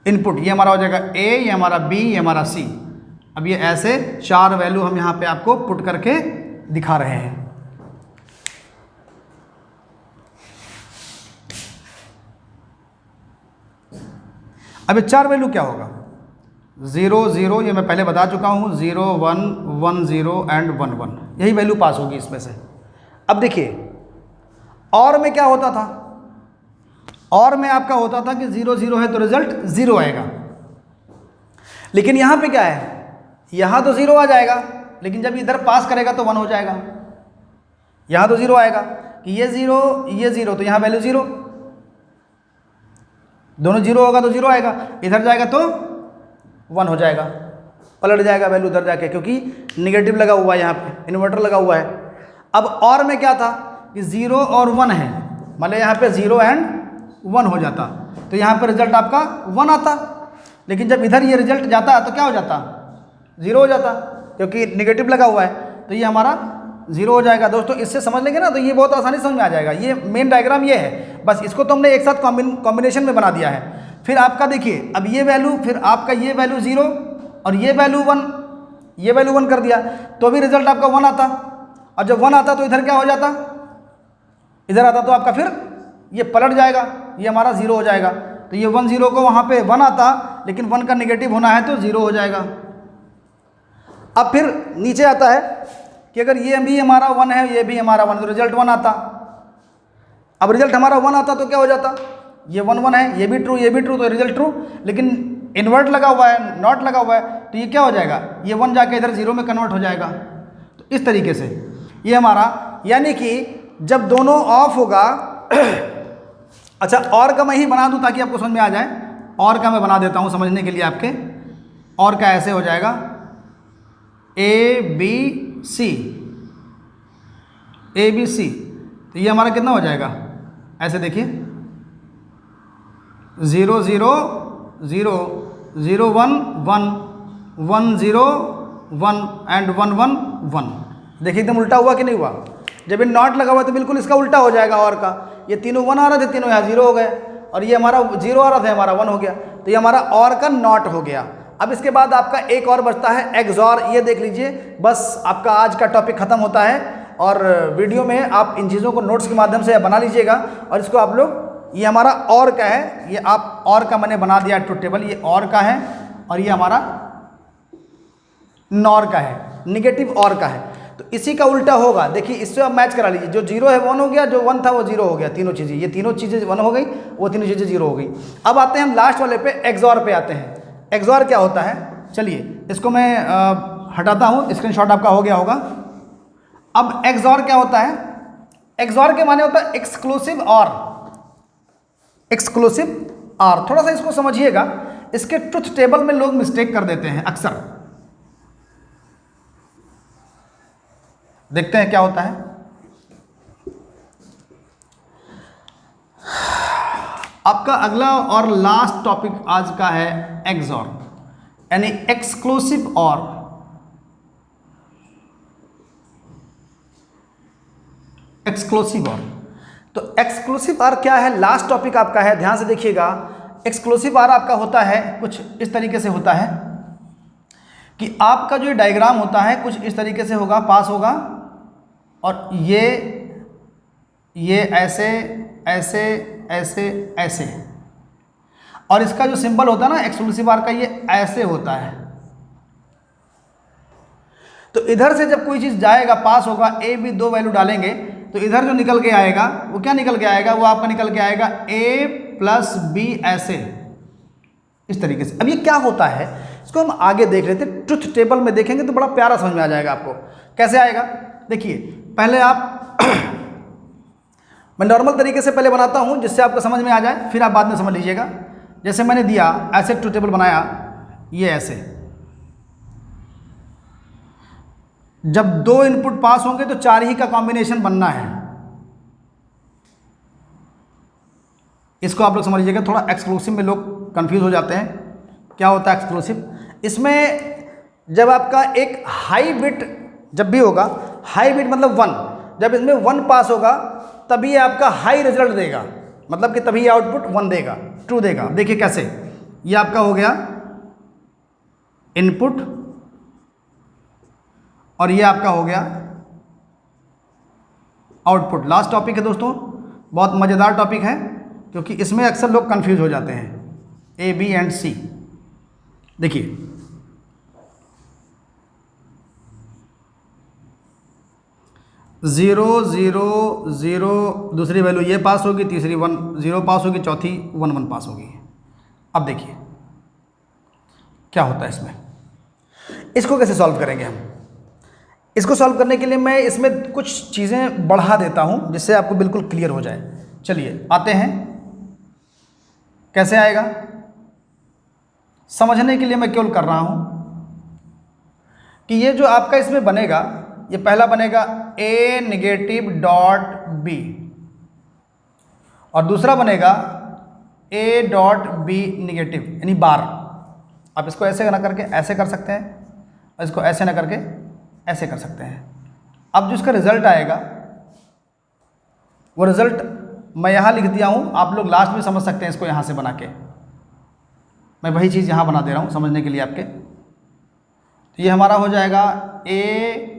इनपुट ये हमारा हो जाएगा ए, ये हमारा बी, ये हमारा सी। अब ये ऐसे चार वैल्यू हम यहां पे आपको पुट करके दिखा रहे हैं। अब ये चार वैल्यू क्या होगा, 0 0, ये मैं पहले बता चुका हूँ, 0 1 1 0 एंड 1 1, यही वैल्यू पास होगी इसमें से। अब देखिए और में क्या होता था, और में आपका होता था कि 0 0 है तो रिजल्ट 0 आएगा। लेकिन यहाँ पे क्या है, यहाँ तो 0 आ जाएगा, लेकिन जब इधर पास करेगा तो 1 हो जाएगा। यहाँ तो 0 आएगा कि ये 0 तो यहाँ वैल्यू 0, दोनों 0 होगा तो 0 आएगा, इधर जाएगा तो 1 हो जाएगा, पलट जाएगा वैल्यू उधर जाके, क्योंकि निगेटिव लगा हुआ है, यहाँ पे इन्वर्टर लगा हुआ है। अब और में क्या था कि 0 और 1 है, मतलब यहाँ पे 0 एंड 1 हो जाता, तो यहाँ पे रिजल्ट आपका 1 आता। लेकिन जब इधर ये रिजल्ट जाता तो क्या हो जाता, 0 हो जाता, क्योंकि निगेटिव लगा हुआ है, तो ये हमारा 0 हो जाएगा। दोस्तों इससे समझ लेंगे ना तो ये बहुत आसानी समझ में आ जाएगा। ये मेन डायग्राम ये है, बस इसको तो हमने एक साथ कॉम्बिनेशन में बना दिया है। फिर आपका देखिए, अब ये वैल्यू, फिर आपका ये वैल्यू 0 और ये वैल्यू 1, ये वैल्यू 1 कर दिया तो भी रिजल्ट आपका 1 आता। और जब 1 आता तो इधर क्या हो जाता, इधर आता तो आपका फिर ये पलट जाएगा, ये हमारा 0 हो जाएगा। तो ये 1 0 को वहाँ पे 1 आता, लेकिन 1 का निगेटिव होना है तो 0 हो जाएगा। अब फिर नीचे आता है कि अगर ये भी हमारा 1 है, ये भी हमारा 1, तो रिजल्ट 1 आता। अब रिजल्ट हमारा 1 आता तो क्या हो जाता, ये 1 1 है, ये भी ट्रू, ये भी ट्रू, तो रिजल्ट ट्रू। लेकिन इन्वर्ट लगा हुआ है, नॉट लगा हुआ है, तो ये क्या हो जाएगा, ये 1 जाके इधर 0 में कन्वर्ट हो जाएगा। तो इस तरीके से ये हमारा, यानी कि जब दोनों ऑफ होगा अच्छा और का मैं ही बना दूं ताकि आपको समझ में आ जाए, और का मैं बना देता हूं समझने के लिए आपके। और का ऐसे हो जाएगा A B C, A B C, तो ये हमारा कितना हो जाएगा, ऐसे देखिए 0 0 0 0 1 1 1 0 1 एंड 1 1 1। देखिए एकदम उल्टा हुआ कि नहीं हुआ, जब ये नॉट लगा हुआ तो बिल्कुल इसका उल्टा हो जाएगा। और का ये तीनों 1 आ रहे थे, तीनों यहाँ 0 हो गए, और ये हमारा 0 आ रहा था, हमारा 1 हो गया, तो ये हमारा और का नॉट हो गया। अब इसके बाद आपका एक और बचता है एक्सॉर, ये देख लीजिए, बस आपका आज का टॉपिक खत्म होता है। और वीडियो में आप इन चीज़ों को नोट्स के माध्यम से बना लीजिएगा, और इसको आप लोग, ये हमारा और का है, ये आप और का मैंने बना दिया ट्रुथ टेबल, ये और का है और ये हमारा नॉर का है, निगेटिव और का है। तो इसी का उल्टा होगा, देखिए इससे आप मैच करा लीजिए, जो 0 है 1 हो गया, जो 1 था वो 0 हो गया, तीनों चीज़ें, ये तीनों चीज़ें 1 हो गई, वो तीनों चीज़ें 0 हो गई। अब आते हैं हम लास्ट वाले पे, एक्सॉर पे आते हैं। एक्सॉर क्या होता है, चलिए इसको मैं हटाता हूँ, स्क्रीनशॉट आपका हो गया होगा। अब एक्सॉर क्या होता है, एक्सॉर के माने होता है एक्सक्लूसिव और, एक्सक्लूसिव और। थोड़ा सा इसको समझिएगा, इसके ट्रुथ टेबल में लोग मिस्टेक कर देते हैं अक्सर। देखते हैं क्या होता है। आपका अगला और लास्ट टॉपिक आज का है एक्सॉर, यानी एक्सक्लूसिव और। एक्सक्लूसिव और, तो एक्सक्लूसिव आर क्या है, लास्ट टॉपिक आपका है, ध्यान से देखिएगा। एक्सक्लूसिव आर आपका होता है कुछ इस तरीके से होता है कि आपका जो डायग्राम होता है कुछ इस तरीके से होगा, पास होगा, और ये ऐसे ऐसे ऐसे ऐसे, और इसका जो सिंबल होता है ना एक्सक्लूसिव आर का, ये ऐसे होता है। तो इधर से जब कोई चीज़ जाएगा, पास होगा, ए बी दो वैल्यू डालेंगे, तो इधर जो निकल के आएगा वो क्या निकल के आएगा, वो आपका निकल के आएगा ए प्लस बी, ऐसे इस तरीके से। अब ये क्या होता है इसको हम आगे देख लेते हैं, ट्रुथ टेबल में देखेंगे तो बड़ा प्यारा समझ में आ जाएगा आपको। कैसे आएगा, देखिए पहले आप मैं नॉर्मल तरीके से पहले बनाता हूँ जिससे आपको समझ में आ जाए, फिर आप बाद में समझ लीजिएगा। जैसे मैंने दिया ऐसे ट्रुथ टेबल बनाया, ये ऐसे, जब 2 इनपुट पास होंगे तो 4 ही का कॉम्बिनेशन बनना है। इसको आप लोग समझ लीजिएगा। थोड़ा एक्सक्लूसिव में लोग कंफ्यूज हो जाते हैं, क्या होता है एक्सक्लूसिव। इसमें जब आपका एक हाई बिट जब भी होगा, हाई बिट मतलब 1, जब इसमें 1 पास होगा तभी ये आपका हाई रिजल्ट देगा, मतलब कि तभी आउटपुट 1 देगा, ट्रू देगा। देखिए कैसे, ये आपका हो गया इनपुट और ये आपका हो गया आउटपुट। लास्ट टॉपिक है दोस्तों, बहुत मज़ेदार टॉपिक है क्योंकि इसमें अक्सर लोग कंफ्यूज हो जाते हैं, ए बी एंड सी। देखिए 0 0 0, दूसरी वैल्यू ये पास होगी, तीसरी 1 0 पास होगी, चौथी 1 1 पास होगी। अब देखिए क्या होता है इसमें, इसको कैसे सॉल्व करेंगे हम। इसको सॉल्व करने के लिए मैं इसमें कुछ चीज़ें बढ़ा देता हूं जिससे आपको बिल्कुल क्लियर हो जाए। चलिए आते हैं, कैसे आएगा समझने के लिए मैं केवल कर रहा हूं कि ये जो आपका इसमें बनेगा, ये पहला बनेगा ए नेगेटिव डॉट बी, और दूसरा बनेगा ए डॉट बी नेगेटिव, यानी बार। आप इसको ऐसे ना करके ऐसे कर सकते हैं, और इसको ऐसे ना करके ऐसे कर सकते हैं। अब जो इसका रिजल्ट आएगा वो रिजल्ट मैं यहाँ लिख दिया हूँ, आप लोग लास्ट में समझ सकते हैं इसको यहाँ से बना के। मैं वही चीज़ यहाँ बना दे रहा हूँ समझने के लिए आपके। तो ये हमारा हो जाएगा ए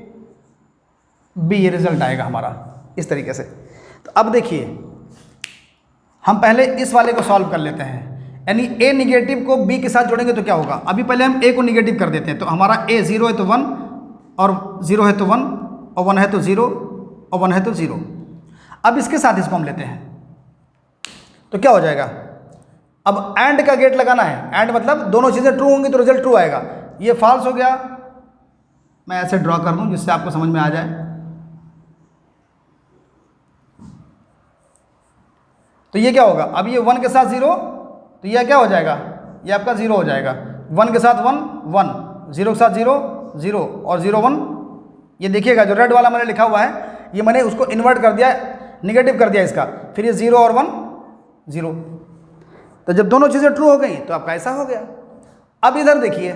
बी, ये रिजल्ट आएगा हमारा इस तरीके से। तो अब देखिए हम पहले इस वाले को सॉल्व कर लेते हैं, यानी ए निगेटिव को बी के साथ जोड़ेंगे तो क्या होगा। अभी पहले हम ए को निगेटिव कर देते हैं, तो हमारा ए 0 है तो 1, और 0 है तो 1, और 1 है तो 0, और 1 है तो 0। अब इसके साथ इसको हम लेते हैं तो क्या हो जाएगा। अब एंड का गेट लगाना है, एंड मतलब दोनों चीज़ें ट्रू होंगी तो रिजल्ट ट्रू आएगा। ये फॉल्स हो गया, मैं ऐसे ड्रॉ कर दूं जिससे आपको समझ में आ जाए। तो ये क्या होगा, अब ये 1 के साथ 0, तो ये क्या हो जाएगा, ये आपका 0 हो जाएगा। 1 के साथ 1 1, 0 के साथ 0 0, और 0 1। ये देखिएगा जो रेड वाला मैंने लिखा हुआ है, ये मैंने उसको इन्वर्ट कर दिया, निगेटिव कर दिया इसका, फिर ये 0 और 1 0। तो जब दोनों चीज़ें ट्रू हो गई तो आपका ऐसा हो गया। अब इधर देखिए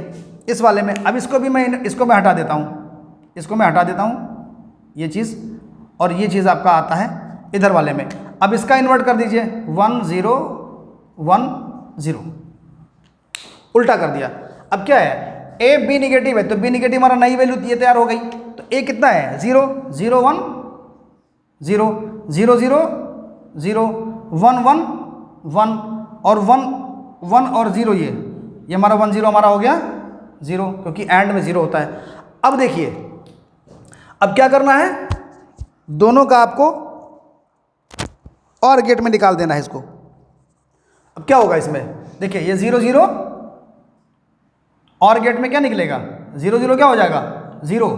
इस वाले में, अब इसको भी मैं हटा देता हूँ, इसको मैं हटा देता हूँ ये चीज़, और ये चीज़ आपका आता है इधर वाले में। अब इसका इन्वर्ट कर दीजिए, 1 0 1 0, उल्टा कर दिया। अब क्या है, ए बी निगेटिव है तो बी निगेटिव हमारा नई वैल्यू ये तैयार हो गई। तो ए कितना है, 0 0 1 0 0 0 0 1 1 1, और 1 1 और 0, ये हमारा 1 0 हमारा हो गया 0, क्योंकि एंड में 0 होता है। अब देखिए, अब क्या करना है, दोनों का आपको और गेट में निकाल देना है इसको। अब क्या होगा इसमें, देखिए ये 0 0 और गेट में क्या निकलेगा, 0 0 क्या हो जाएगा 0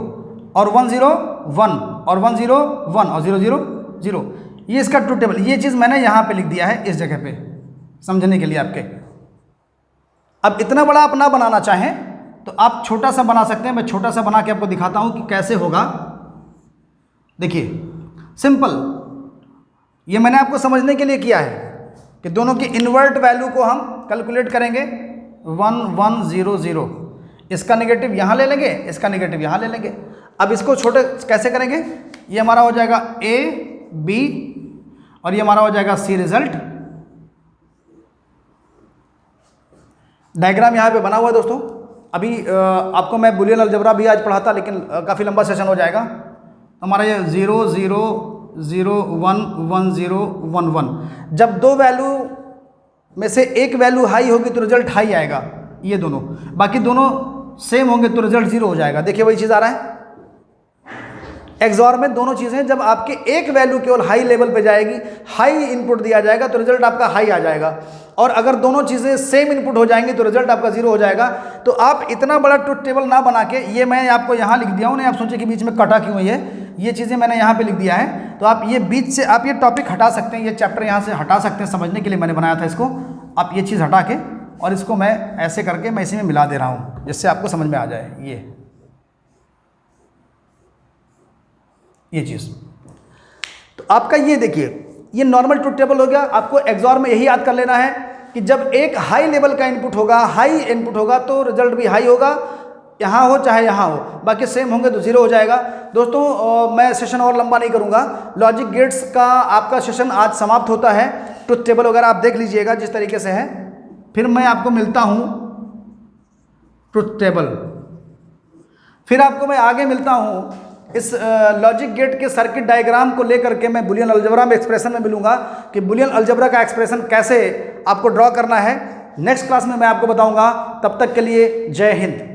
और 1 0 1 और 1 0 1 और 0 0 0। ये इसका ट्रूथ टेबल, ये चीज़ मैंने यहाँ पे लिख दिया है इस जगह पे समझने के लिए आपके। अब इतना बड़ा आप ना बनाना चाहें तो आप छोटा सा बना सकते हैं। मैं छोटा सा बना के आपको दिखाता हूँ कि कैसे होगा। देखिए सिंपल, ये मैंने आपको समझने के लिए किया है कि दोनों की इन्वर्ट वैल्यू को हम कैलकुलेट करेंगे 1 1 0 0। इसका नेगेटिव यहाँ ले लेंगे, इसका नेगेटिव यहाँ ले लेंगे। अब इसको छोटे कैसे करेंगे, ये हमारा हो जाएगा A B और ये हमारा हो जाएगा C रिजल्ट। डायग्राम यहाँ पे बना हुआ है दोस्तों। अभी आपको मैं बुलियन अलजेब्रा भी आज पढ़ाता, लेकिन काफ़ी लंबा सेशन हो जाएगा। हमारा ये 0 0 0 1 1 0 1 1। जब दो वैल्यू में से एक वैल्यू हाई होगी तो रिजल्ट हाई आएगा, ये दोनों। बाकी दोनों सेम होंगे तो रिजल्ट 0 हो जाएगा। देखिए वही चीज़ आ रहा है एक्सॉर में। दोनों चीज़ें जब आपके एक वैल्यू केवल हाई लेवल पे जाएगी, हाई इनपुट दिया जाएगा तो रिजल्ट आपका हाई आ जाएगा। और अगर दोनों चीज़ें सेम इनपुट हो जाएंगी तो रिजल्ट आपका 0 हो जाएगा। तो आप इतना बड़ा ट्रुथ टेबल ना बना के, ये मैं आपको यहाँ लिख दिया हूँ, नहीं आप सोचे कि बीच में कटा क्यों है, ये चीज़ें मैंने यहाँ पे लिख दिया है। तो आप ये बीच से आप ये टॉपिक हटा सकते हैं, ये चैप्टर यहाँ से हटा सकते हैं, समझने के लिए मैंने बनाया था इसको। आप ये चीज़ हटा के और इसको मैं ऐसे करके मैं इसी में मिला दे रहा हूँ जिससे आपको समझ में आ जाए ये चीज़। तो आपका ये देखिए, ये नॉर्मल ट्रुथ टेबल हो गया। आपको एक्सॉर में यही याद कर लेना है कि जब एक हाई लेवल का इनपुट होगा, हाई इनपुट होगा तो रिजल्ट भी हाई होगा, यहाँ हो चाहे यहाँ हो। बाकी सेम होंगे तो 0 हो जाएगा। दोस्तों मैं सेशन और लंबा नहीं करूँगा। लॉजिक गेट्स का आपका सेशन आज समाप्त होता है। ट्रुथ टेबल वगैरह आप देख लीजिएगा जिस तरीके से है। फिर मैं आपको मिलता हूँ ट्रुथ टेबल, फिर आपको मैं आगे मिलता हूँ इस लॉजिक गेट के सर्किट डायग्राम को लेकर के। मैं बुलियन अलजेब्रा में एक्सप्रेशन में मिलूंगा कि बुलियन अलजेब्रा का एक्सप्रेशन कैसे आपको ड्रॉ करना है। नेक्स्ट क्लास में मैं आपको बताऊंगा। तब तक के लिए जय हिंद।